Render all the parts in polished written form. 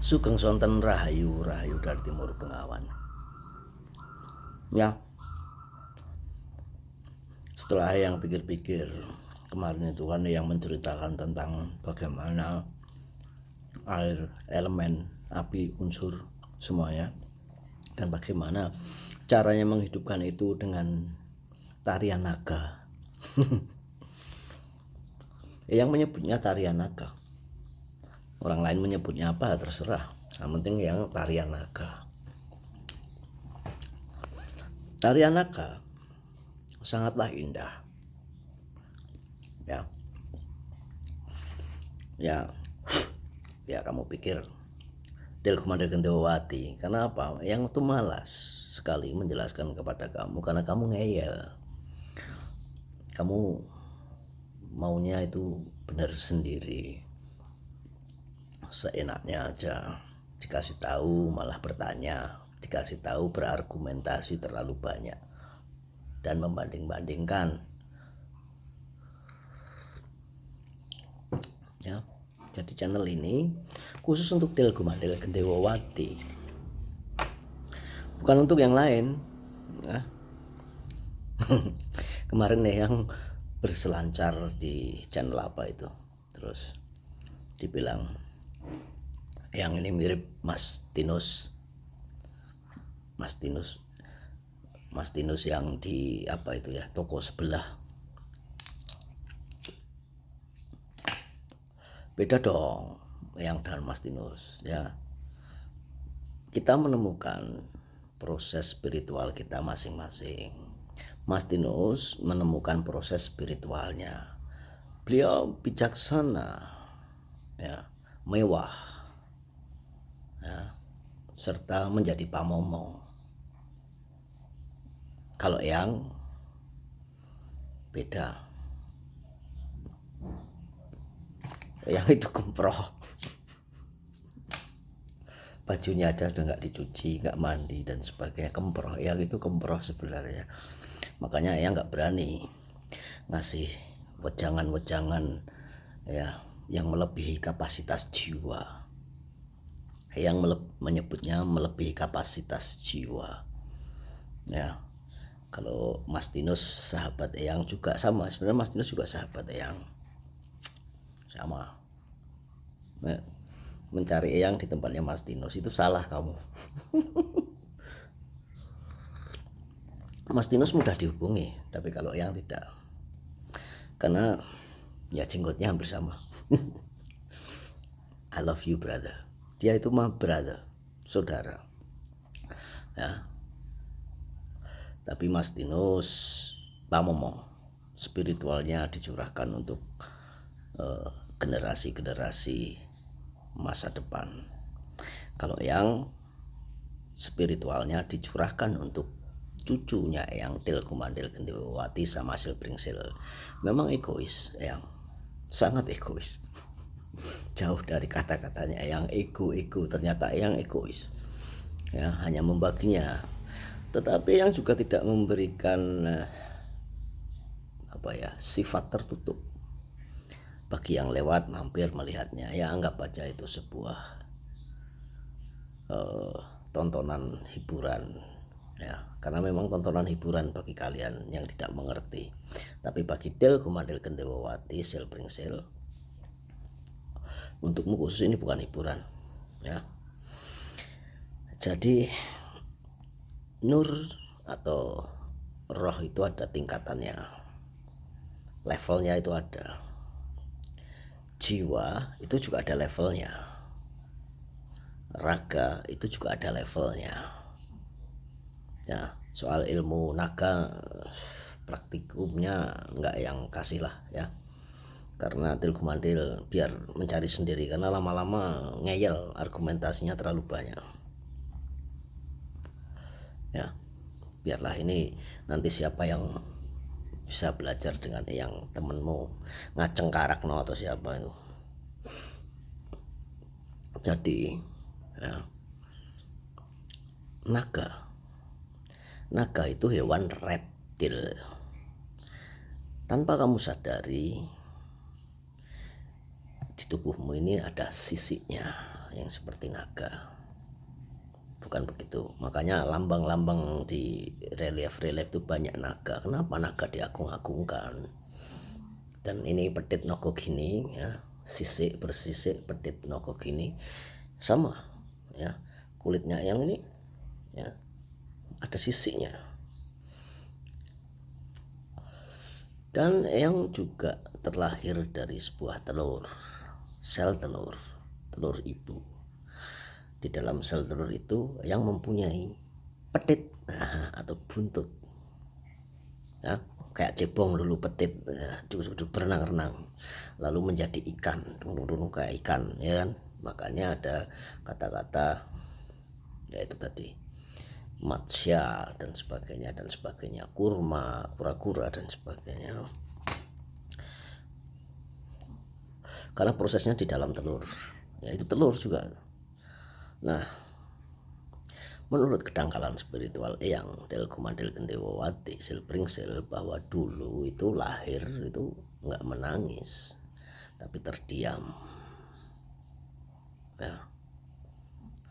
Sugeng sonten rahayu dari Timur Bengawan. Ya, setelah yang pikir-pikir kemarin itu kan yang menceritakan tentang bagaimana air, elemen, api, unsur semuanya, dan bagaimana caranya menghidupkan itu dengan tarian naga. Yang menyebutnya tarian naga, orang lain menyebutnya apa terserah, yang penting yang tarian naga. Tarian naga sangatlah indah. Ya kamu pikir Del Komander Gendawati, karena apa? Yang itu malas sekali menjelaskan kepada kamu karena kamu ngeyel. Kamu maunya itu benar sendiri, seenaknya aja. Dikasih tahu malah bertanya, dikasih tahu berargumentasi terlalu banyak dan membanding-bandingkan. Ya, jadi channel ini khusus untuk Del Komander Gendawati, bukan untuk yang lain. Ya. Kemarin nih yang berselancar di channel apa itu, terus dibilang yang ini mirip Mas Tinus yang di apa itu ya, toko sebelah. Beda dong yang dan Mas Tinus ya. Kita menemukan proses spiritual kita masing-masing. Mas Tinus menemukan proses spiritualnya. Beliau bijaksana, ya, mewah, ya, serta menjadi pamomo. Kalau yang beda, yang itu gemproh, bajunya aja udah nggak dicuci, nggak mandi dan sebagainya, gemproh. Yang itu gemproh sebenarnya. Makanya yang nggak berani ngasih wejangan-wejangan ya yang melebihi kapasitas jiwa, yang menyebutnya melebihi kapasitas jiwa. Ya, kalau Mas Tinus sahabat Eyang juga sama. Sebenarnya Mas Tinus juga sahabat Eyang, sama. Mencari Eyang di tempatnya Mas Tinus itu salah kamu. Mas Tinus mudah dihubungi, tapi kalau Eyang tidak, karena ya jenggotnya hampir sama. I love you brother. Dia itu mah brother, saudara. Ya. Tapi Mas Tinus pamomo, spiritualnya dicurahkan untuk generasi-generasi masa depan. Kalau yang spiritualnya dicurahkan untuk cucunya yang Del Komander Gendawati sama Silpringsil. Memang egois, yang sangat egois. Jauh dari kata-katanya yang ego, ternyata yang egois. Ya, hanya membaginya. Tetapi yang juga tidak memberikan sifat tertutup bagi yang lewat mampir melihatnya. Ya anggap aja itu sebuah tontonan hiburan, ya, karena memang tontonan hiburan bagi kalian yang tidak mengerti. Tapi bagi Del Komander Gendawati Silpringsil, untukmu khusus ini bukan hiburan, ya. Jadi nur atau roh itu ada tingkatannya, levelnya itu ada. Jiwa itu juga ada levelnya, raga itu juga ada levelnya. Ya, soal ilmu naga praktikumnya nggak yang kasih lah ya, karena Del Komander biar mencari sendiri, karena lama-lama ngeyel, argumentasinya terlalu banyak. Ya, biarlah ini nanti siapa yang bisa belajar dengan yang temenmu ngaceng karakno atau siapa itu. Jadi ya, naga itu hewan reptil. Tanpa kamu sadari, di tubuhmu ini ada sisinya, yang seperti naga. Bukan begitu. Makanya lambang-lambang di relief-relief itu banyak naga. Kenapa naga diagung-agungkan? Dan ini Pedit Nogogini ya, sisik bersisik Pedit Nogogini sama ya, kulitnya yang ini ya ada sisiknya. Dan yang juga terlahir dari sebuah telur, sel telur, telur ibu. Di dalam sel telur itu yang mempunyai pedit atau buntut ya, kayak cebong dulu pedit ya, dulu berenang-renang lalu menjadi ikan, kayak ikan ya kan. Makanya ada kata-kata yaitu tadi matsya dan sebagainya, kurma, kura-kura dan sebagainya, karena prosesnya di dalam telur ya, itu telur juga. Nah, menurut kedangkalan spiritual Eyang Delkomandel Gendewawati Silpringsil, bahwa dulu itu lahir itu nggak menangis tapi terdiam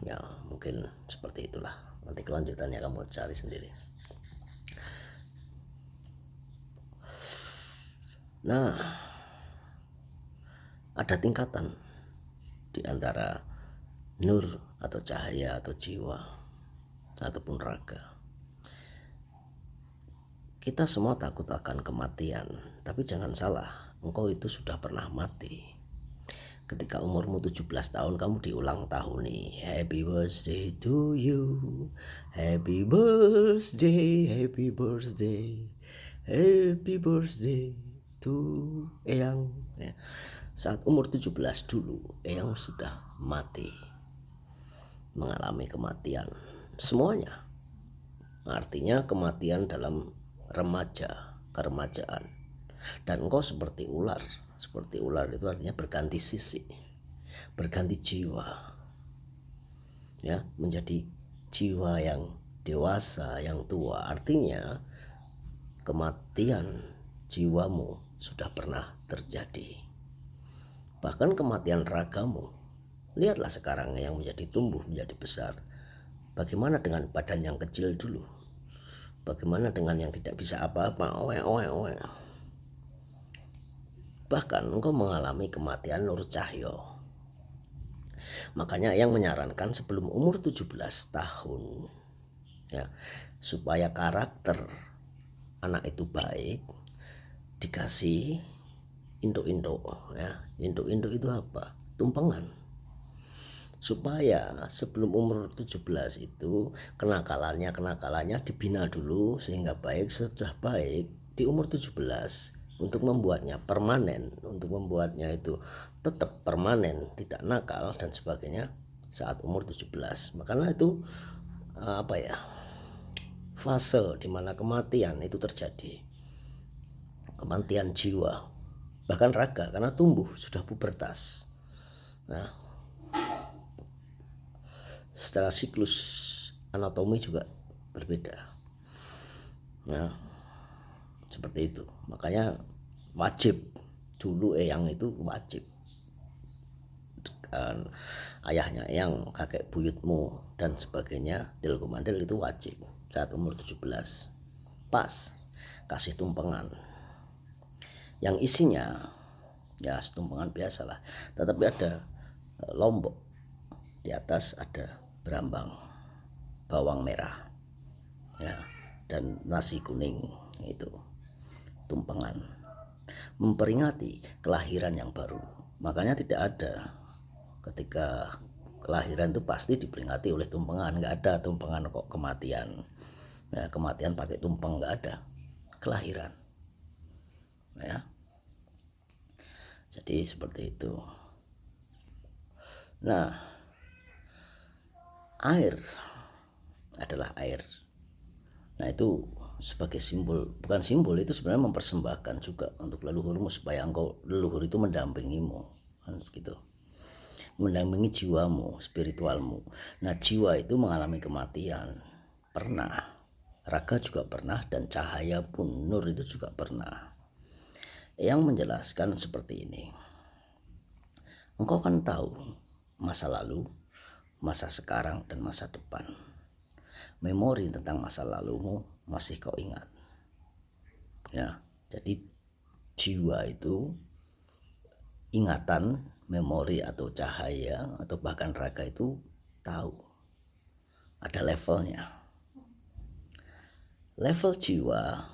ya mungkin seperti itulah. Nanti kelanjutannya kamu cari sendiri. Nah, ada tingkatan di antara nur atau cahaya atau jiwa ataupun raga. Kita semua takut akan kematian, tapi jangan salah, engkau itu sudah pernah mati. Ketika umurmu 17 tahun kamu diulang tahun nih, happy birthday to you, happy birthday, happy birthday, happy birthday to Eyang ya. Saat umur 17 dulu Eyang sudah mati, mengalami kematian semuanya. Artinya kematian dalam remaja, keremajaan. Dan engkau seperti ular. Seperti ular itu artinya berganti sisi, berganti jiwa ya, menjadi jiwa yang dewasa, yang tua. Artinya kematian jiwamu sudah pernah terjadi. Bahkan kematian ragamu, lihatlah sekarang yang menjadi tumbuh, menjadi besar. Bagaimana dengan badan yang kecil dulu? Bagaimana dengan yang tidak bisa apa-apa? Bahkan engkau mengalami kematian nur cahyo. Makanya yang menyarankan sebelum umur 17 tahun ya, supaya karakter anak itu baik, dikasih induk-induk ya. Induk-induk itu apa? Tumpengan. Supaya sebelum umur 17 itu kenakalannya dibina dulu sehingga baik. Sudah baik di umur 17 untuk membuatnya permanen, untuk membuatnya itu tetap permanen, tidak nakal dan sebagainya saat umur 17. Makanya itu fase dimana kematian itu terjadi, kematian jiwa, bahkan raga, karena tumbuh sudah pubertas. Nah, secara siklus anatomi juga berbeda. Nah, seperti itu. Makanya wajib dulu Eyang itu wajib, dan ayahnya Eyang, kakek buyutmu dan sebagainya, Delkomandel itu wajib saat umur 17 pas kasih tumpengan yang isinya ya tumpengan biasa lah, tetapi ada lombok, di atas ada berambang bawang merah ya, dan nasi kuning. Itu tumpengan memperingati kelahiran yang baru. Makanya tidak ada ketika kelahiran itu pasti diperingati oleh tumpengan. Nggak ada tumpengan kok kematian ya, kematian pakai tumpeng nggak ada, kelahiran ya. Jadi seperti itu. Nah, air adalah air. Nah, itu sebagai simbol, bukan simbol, itu sebenarnya mempersembahkan juga untuk leluhurmu, supaya engkau leluhur itu mendampingimu kan gitu, mendampingi jiwamu, spiritualmu. Nah, jiwa itu mengalami kematian pernah, raga juga pernah, dan cahaya pun, nur itu juga pernah. Yang menjelaskan seperti ini, engkau kan tahu masa lalu, masa sekarang, dan masa depan. Memori tentang masa lalumu masih kau ingat. Ya, jadi jiwa itu ingatan, memori atau cahaya atau bahkan raga itu tahu. Ada levelnya. Level jiwa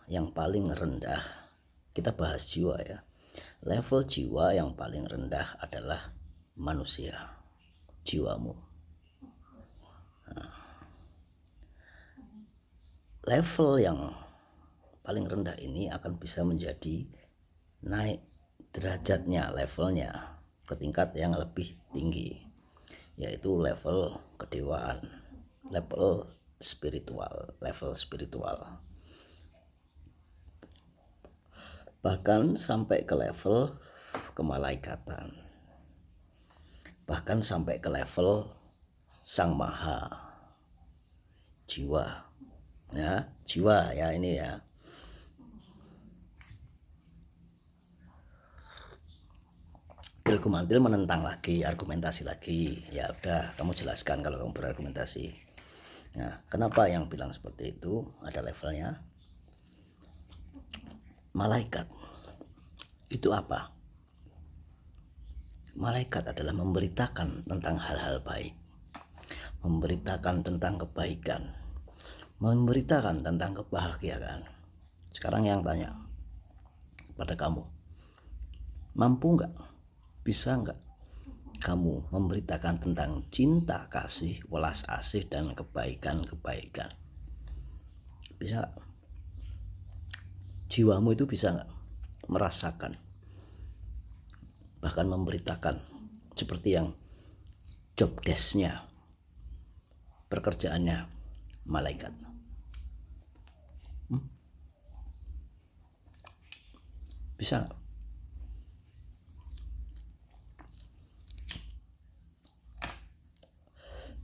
yang paling rendah, kita bahas jiwa ya. Level jiwa yang paling rendah adalah manusia, jiwamu. Nah, level yang paling rendah ini akan bisa menjadi naik derajatnya, levelnya ke tingkat yang lebih tinggi, yaitu level kedewaan, level spiritual, bahkan sampai ke level kemalaikatan, bahkan sampai ke level Sang Maha Jiwa. Ya, jiwa ya ini ya. Mantil menentang lagi, argumentasi lagi. Ya udah, kamu jelaskan kalau kamu berargumentasi. Nah, kenapa yang bilang seperti itu? Ada levelnya. Malaikat itu apa? Malaikat adalah memberitakan tentang hal-hal baik, memberitakan tentang kebaikan, memberitakan tentang kebahagiaan. Sekarang yang tanya pada kamu, mampu nggak, bisa nggak kamu memberitakan tentang cinta, kasih, welas asih, dan kebaikan-kebaikan? Bisa nggak? Jiwamu itu bisa nggak merasakan, bahkan memberitakan seperti yang job desk-nya, pekerjaannya malaikat? Bisa nggak?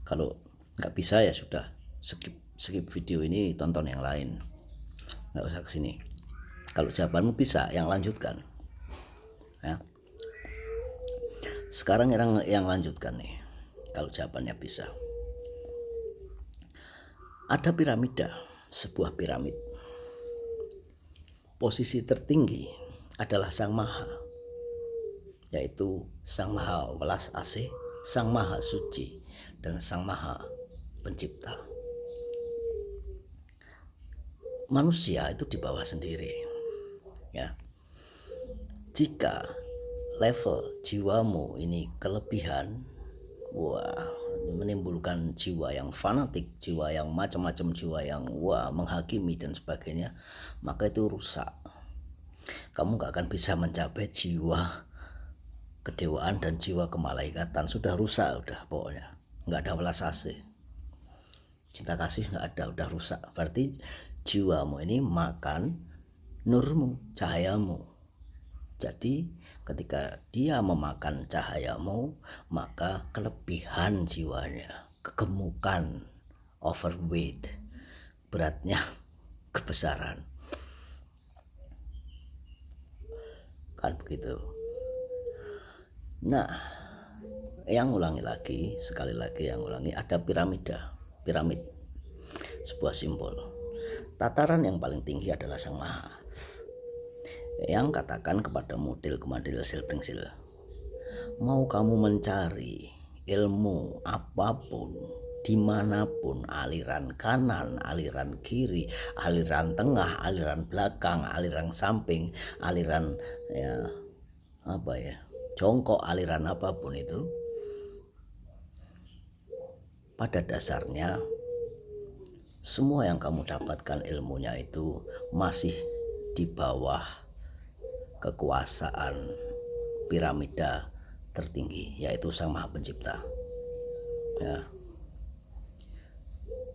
Kalau nggak bisa ya sudah, skip video ini, tonton yang lain, nggak usah kesini. Kalau jawabanmu bisa, yang lanjutkan ya. Sekarang yang lanjutkan nih. Kalau jawabannya bisa, ada piramida, sebuah piramid. Posisi tertinggi adalah Sang Maha, yaitu Sang Maha Welas Asih, Sang Maha Suci, dan Sang Maha Pencipta. Manusia itu di bawah sendiri ya. Jika level jiwamu ini kelebihan, wah, menimbulkan jiwa yang fanatik, jiwa yang macam-macam, jiwa yang menghakimi dan sebagainya, maka itu rusak. Kamu gak akan bisa mencapai jiwa kedewaan dan jiwa kemalaikatan. Sudah rusak, udah pokoknya nggak ada welas asih, cinta kasih nggak ada, udah rusak. Berarti jiwamu ini makan nurmu, cahayamu. Jadi ketika dia memakan cahayamu, maka kelebihan jiwanya, kegemukan, overweight, beratnya kebesaran, kan begitu. Nah, yang ulangi lagi, sekali lagi yang ulangi, ada piramid, sebuah simbol. Tataran yang paling tinggi adalah Sang Maha, yang katakan kepada model kemandil silpringsil, mau kamu mencari ilmu apapun, dimanapun, aliran kanan, aliran kiri, aliran tengah, aliran belakang, aliran samping, aliran jongkok, aliran apapun itu, pada dasarnya semua yang kamu dapatkan ilmunya itu masih di bawah kekuasaan piramida tertinggi, yaitu Sang Maha Pencipta ya.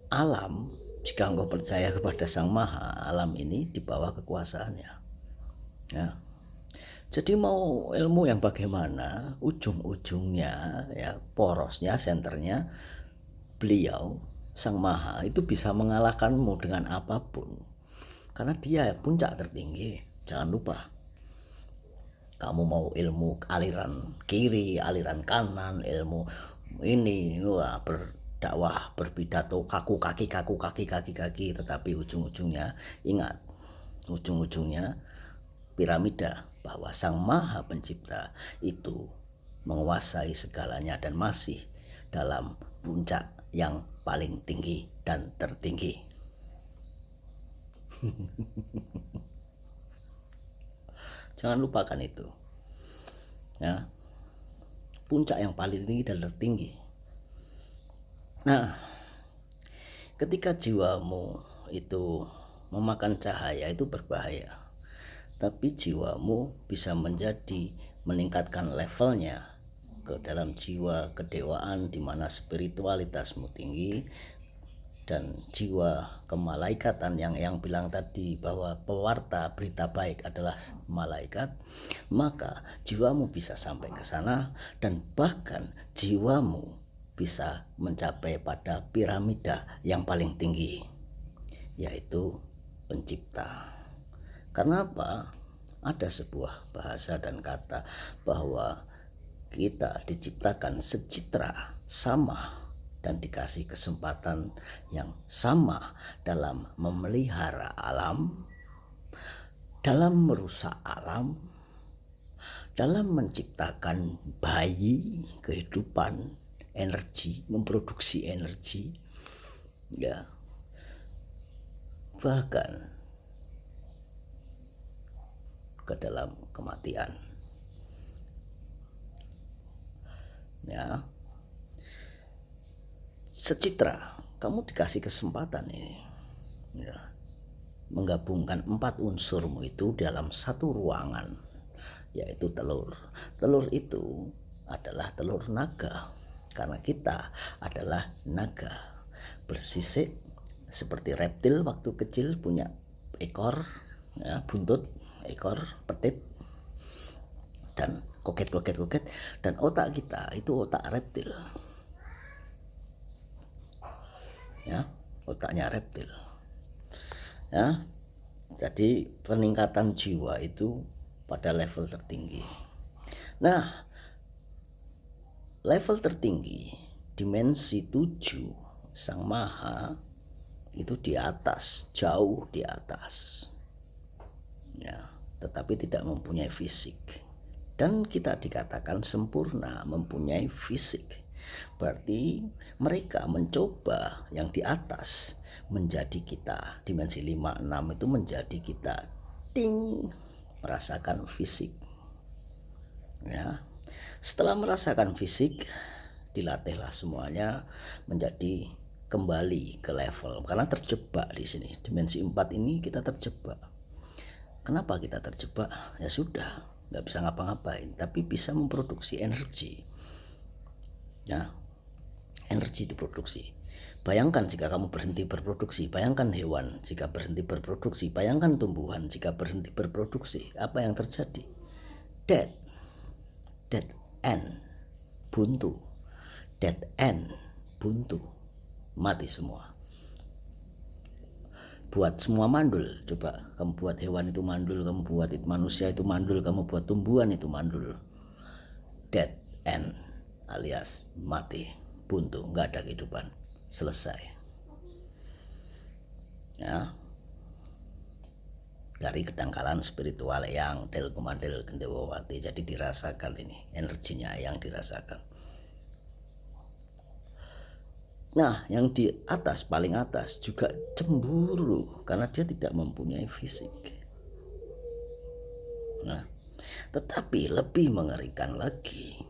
Alam, jika engkau percaya kepada Sang Maha, alam ini di bawah kekuasaannya ya. Jadi mau ilmu yang bagaimana, ujung-ujungnya ya, porosnya, senternya beliau Sang Maha itu bisa mengalahkanmu dengan apapun, karena dia puncak tertinggi. Jangan lupa, Kamu mau ilmu aliran kiri, aliran kanan, ilmu ini, wah, berdakwah, berpidato, kaku kaki, tetapi ujung-ujungnya ingat, ujung-ujungnya piramida bahwa Sang Maha Pencipta itu menguasai segalanya dan masih dalam puncak yang paling tinggi dan tertinggi. Jangan lupakan itu. Ya. Puncak yang paling tinggi dan tertinggi. Nah, ketika jiwamu itu memakan cahaya itu berbahaya. Tapi jiwamu bisa meningkatkan levelnya ke dalam jiwa kedewaan di mana spiritualitasmu tinggi, dan jiwa kemalaikatan yang bilang tadi bahwa pewarta berita baik adalah malaikat, maka jiwamu bisa sampai ke sana dan bahkan jiwamu bisa mencapai pada piramida yang paling tinggi, yaitu pencipta. Karena apa? Ada sebuah bahasa dan kata bahwa kita diciptakan secitra, sama, dan dikasih kesempatan yang sama dalam memelihara alam, dalam merusak alam, dalam menciptakan bayi, kehidupan, energi, memproduksi energi, ya, bahkan ke dalam kematian. Ya, secitra, kamu dikasih kesempatan ini, ya, menggabungkan 4 unsurmu itu dalam satu ruangan, yaitu telur. Telur itu adalah telur naga, karena kita adalah naga, bersisik seperti reptil waktu kecil, punya ekor, ya, buntut, ekor, petit, dan koket, dan otak kita itu otak reptil, ya, otaknya reptil, ya. Jadi peningkatan jiwa itu pada level tertinggi. Nah, level tertinggi dimensi 7 Sang Maha itu di atas, jauh di atas, ya, tetapi tidak mempunyai fisik. Dan kita dikatakan sempurna, mempunyai fisik. Berarti mereka mencoba yang di atas menjadi kita, dimensi 5, 6 itu menjadi kita, ting, merasakan fisik, ya. Setelah merasakan fisik, dilatihlah semuanya menjadi kembali ke level, karena terjebak di sini, dimensi 4 ini kita terjebak. Kenapa kita terjebak? Ya sudah, nggak bisa ngapa-ngapain, tapi bisa memproduksi energi, ya, energi diproduksi. Bayangkan jika kamu berhenti berproduksi, bayangkan hewan jika berhenti berproduksi, bayangkan tumbuhan jika berhenti berproduksi, apa yang terjadi? Dead end, buntu, dead end, buntu, mati semua. Buat semua mandul, coba kamu buat hewan itu mandul, kamu buat manusia itu mandul, kamu buat tumbuhan itu mandul, dead end alias mati, buntu, nggak ada kehidupan, selesai, ya. Dari kedangkalan spiritual yang del kumandel gendewawati, jadi dirasakan ini energinya yang dirasakan. Nah, yang di atas, paling atas juga cemburu karena dia tidak mempunyai fisik. Nah, tetapi lebih mengerikan lagi,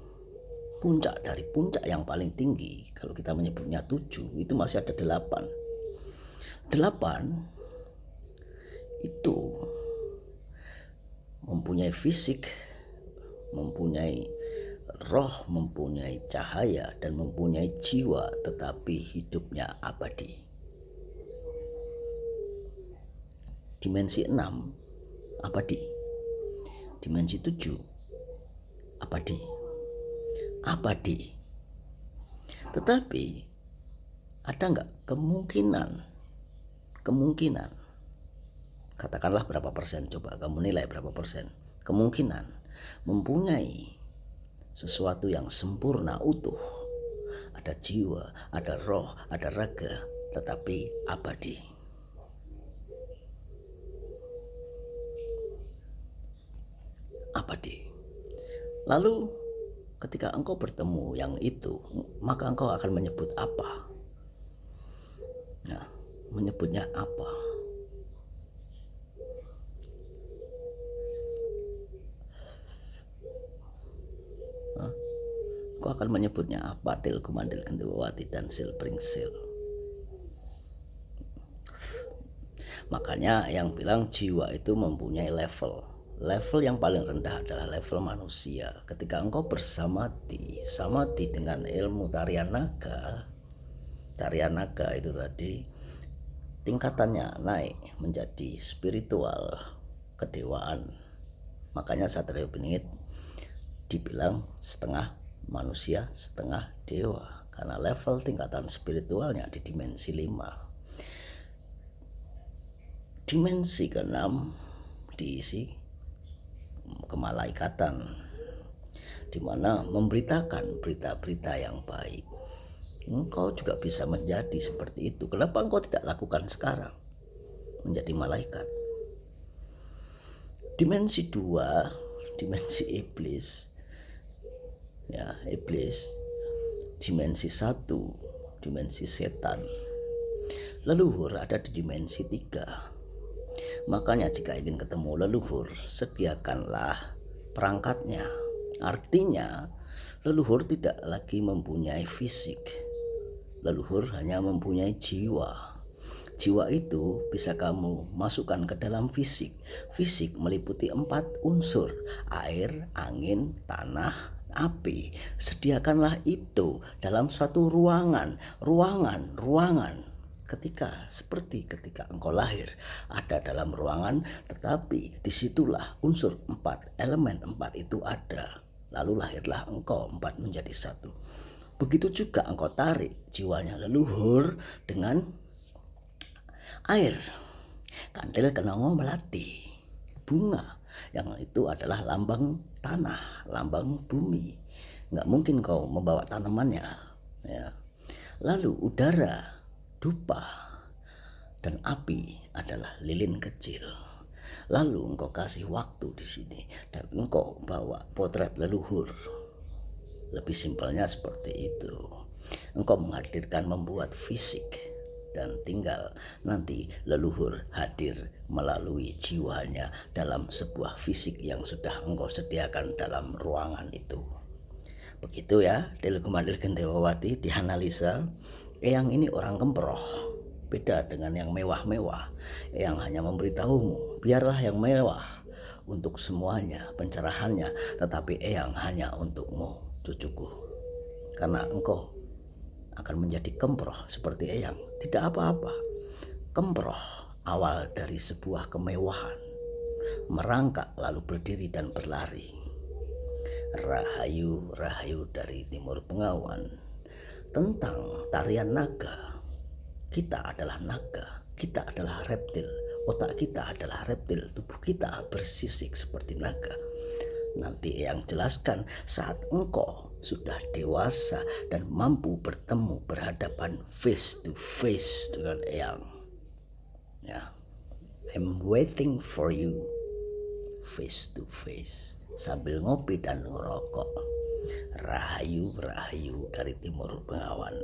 puncak dari puncak yang paling tinggi, kalau kita menyebutnya 7, itu masih ada 8. 8 itu mempunyai fisik, mempunyai roh, mempunyai cahaya, dan mempunyai jiwa, tetapi hidupnya abadi. Dimensi 6 abadi, dimensi 7 abadi, tetapi ada nggak kemungkinan, katakanlah berapa persen, coba kamu nilai berapa persen kemungkinan mempunyai sesuatu yang sempurna utuh. Ada jiwa, ada roh, ada raga, tetapi abadi. Abadi. Lalu ketika engkau bertemu yang itu, maka engkau akan menyebut apa? Nah, menyebutnya apa? Engkau akan menyebutnya apa? Til kumandil kendewati dan sil pringsil. Makanya yang bilang jiwa itu mempunyai level. Level yang paling rendah adalah level manusia. Ketika engkau bersamati dengan ilmu tarian naga itu tadi tingkatannya naik menjadi spiritual, kedewaan. Makanya Satrio Piningit dibilang setengah manusia, setengah dewa, karena level tingkatan spiritualnya di dimensi 5. Dimensi ke-6 diisi kemalaikatan, di mana memberitakan berita-berita yang baik. Engkau juga bisa menjadi seperti itu. Kenapa engkau tidak lakukan sekarang? Menjadi malaikat. Dimensi 2, dimensi iblis. Ya, iblis. Dimensi 1, dimensi setan. Leluhur ada di dimensi 3. Makanya jika ingin ketemu leluhur, sediakanlah perangkatnya. Artinya leluhur tidak lagi mempunyai fisik. Leluhur hanya mempunyai jiwa. Jiwa itu bisa kamu masukkan ke dalam fisik. Fisik meliputi 4 unsur: air, angin, tanah, api. Sediakanlah itu dalam satu ruangan. Seperti ketika engkau lahir ada dalam ruangan, tetapi disitulah unsur 4, elemen 4 itu ada. Lalu lahirlah engkau 4 menjadi 1. Begitu juga engkau tarik jiwanya leluhur dengan air. Kandil kenongo melati, bunga, yang itu adalah lambang tanah, lambang bumi. Nggak mungkin kau membawa tanamannya, ya. Lalu udara, dupa, dan api adalah lilin kecil. Lalu engkau kasih waktu di sini dan engkau bawa potret leluhur. Lebih simpelnya seperti itu. Engkau menghadirkan, membuat fisik, dan tinggal nanti leluhur hadir melalui jiwanya dalam sebuah fisik yang sudah engkau sediakan dalam ruangan itu. Begitu ya, Til Kumandil Gendewawati dianalisa. Eyang ini orang kemproh, beda dengan yang mewah-mewah. Eyang hanya memberitahumu, biarlah yang mewah untuk semuanya pencerahannya, tetapi Eyang hanya untukmu, cucuku. Karena engkau akan menjadi kemproh seperti Eyang, tidak apa-apa. Kemproh awal dari sebuah kemewahan, merangkak lalu berdiri dan berlari. Rahayu, rahayu dari Timur Bengawan. Tentang tarian naga. Kita adalah naga, kita adalah reptil, otak kita adalah reptil, tubuh kita bersisik seperti naga. Nanti Eyang jelaskan saat engkau sudah dewasa dan mampu bertemu berhadapan face to face dengan Eyang. Ya, I'm waiting for you face to face sambil ngopi dan ngerokok. Rahayu, rahayu dari Timur Bengawan.